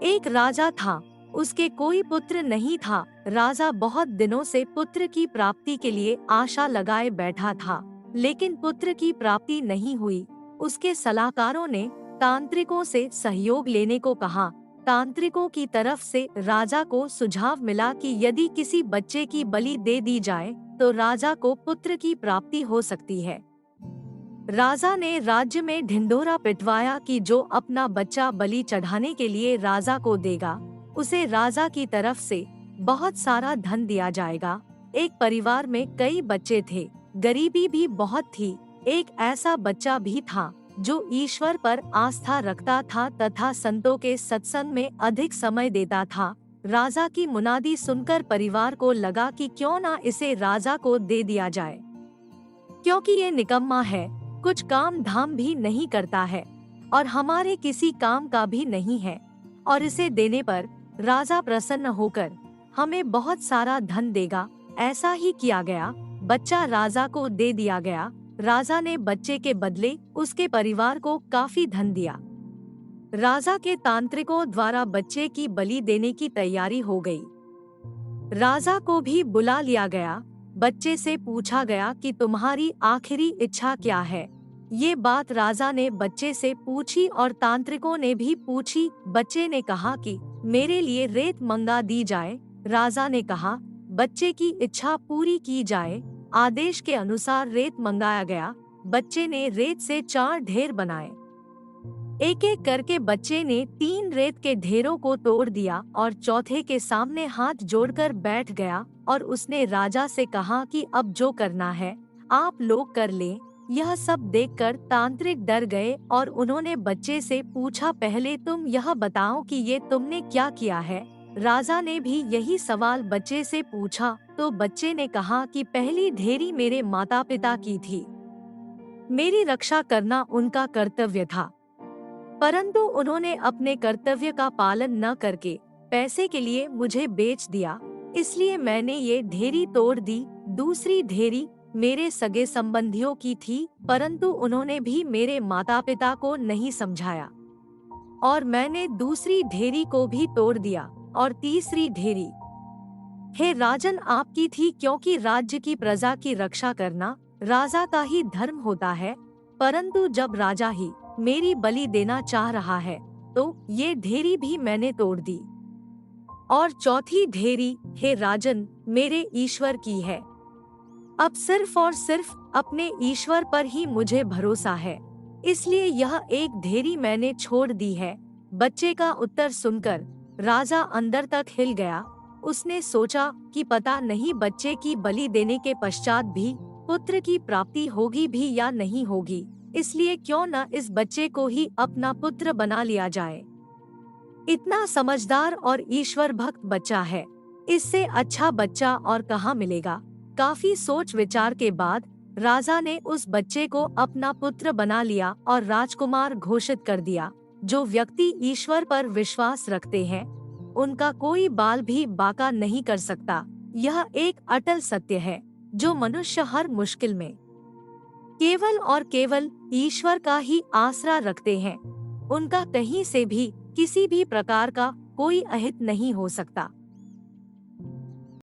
एक राजा था, उसके कोई पुत्र नहीं था। राजा बहुत दिनों से पुत्र की प्राप्ति के लिए आशा लगाए बैठा था, लेकिन पुत्र की प्राप्ति नहीं हुई। उसके सलाहकारों ने तांत्रिकों से सहयोग लेने को कहा। तांत्रिकों की तरफ से राजा को सुझाव मिला कि यदि किसी बच्चे की बलि दे दी जाए तो राजा को पुत्र की प्राप्ति हो सकती है। राजा ने राज्य में ढिंढोरा पिटवाया कि जो अपना बच्चा बलि चढ़ाने के लिए राजा को देगा, उसे राजा की तरफ से बहुत सारा धन दिया जाएगा। एक परिवार में कई बच्चे थे, गरीबी भी बहुत थी। एक ऐसा बच्चा भी था जो ईश्वर पर आस्था रखता था तथा संतों के सत्संग में अधिक समय देता था। राजा की मुनादी सुनकर परिवार को लगा कि क्यों ना इसे राजा को दे दिया जाए, क्योंकि ये निकम्मा है, कुछ काम धाम भी नहीं करता है और हमारे किसी काम का भी नहीं है, और इसे देने पर राजा प्रसन्न होकर हमें बहुत सारा धन देगा। ऐसा ही किया गया, बच्चा राजा को दे दिया गया। राजा ने बच्चे के बदले उसके परिवार को काफी धन दिया। राजा के तांत्रिकों द्वारा बच्चे की बलि देने की तैयारी हो गई। राजा को भी बुला लिया गया। बच्चे से पूछा गया कि तुम्हारी आखिरी इच्छा क्या है। ये बात राजा ने बच्चे से पूछी और तांत्रिकों ने भी पूछी। बच्चे ने कहा कि मेरे लिए रेत मंगा दी जाए। राजा ने कहा बच्चे की इच्छा पूरी की जाए। आदेश के अनुसार रेत मंगाया गया। बच्चे ने रेत से 4 ढेर बनाए। एक एक करके बच्चे ने 3 रेत के ढेरों को तोड़ दिया और चौथे के सामने हाथ जोड़कर बैठ गया और उसने राजा से कहा कि अब जो करना है आप लोग कर लें। यह सब देखकर तांत्रिक डर गए और उन्होंने बच्चे से पूछा, पहले तुम यह बताओ कि ये तुमने क्या किया है। राजा ने भी यही सवाल बच्चे से पूछा तो बच्चे ने कहा कि पहली ढेरी मेरे माता पिता की थी, मेरी रक्षा करना उनका कर्तव्य था, परंतु उन्होंने अपने कर्तव्य का पालन न करके पैसे के लिए मुझे बेच दिया, इसलिए मैंने ये ढेरी तोड़ दी। दूसरी ढेरी मेरे सगे संबंधियों की थी, परंतु उन्होंने भी मेरे माता पिता को नहीं समझाया और मैंने दूसरी ढेरी को भी तोड़ दिया। और तीसरी ढेरी हे राजन आपकी थी, क्योंकि राज्य की प्रजा की रक्षा करना राजा का ही धर्म होता है, परंतु जब राजा ही मेरी बलि देना चाह रहा है तो ये ढेरी भी मैंने तोड़ दी। और चौथी ढेरी हे राजन मेरे ईश्वर की है। अब सिर्फ और सिर्फ अपने ईश्वर पर ही मुझे भरोसा है, इसलिए यह एक ढेरी मैंने छोड़ दी है। बच्चे का उत्तर सुनकर राजा अंदर तक हिल गया। उसने सोचा कि पता नहीं बच्चे की बलि देने के पश्चात भी पुत्र की प्राप्ति होगी भी या नहीं होगी, इसलिए क्यों न इस बच्चे को ही अपना पुत्र बना लिया जाए। इतना समझदार और ईश्वर भक्त बच्चा है, इससे अच्छा बच्चा और कहाँ मिलेगा। काफी सोच विचार के बाद राजा ने उस बच्चे को अपना पुत्र बना लिया और राजकुमार घोषित कर दिया। जो व्यक्ति ईश्वर पर विश्वास रखते हैं उनका कोई बाल भी बांका नहीं कर सकता। यह एक अटल सत्य है जो मनुष्य हर मुश्किल में केवल और केवल ईश्वर का ही आसरा रखते हैं, उनका कहीं से भी किसी भी प्रकार का कोई अहित नहीं हो सकता।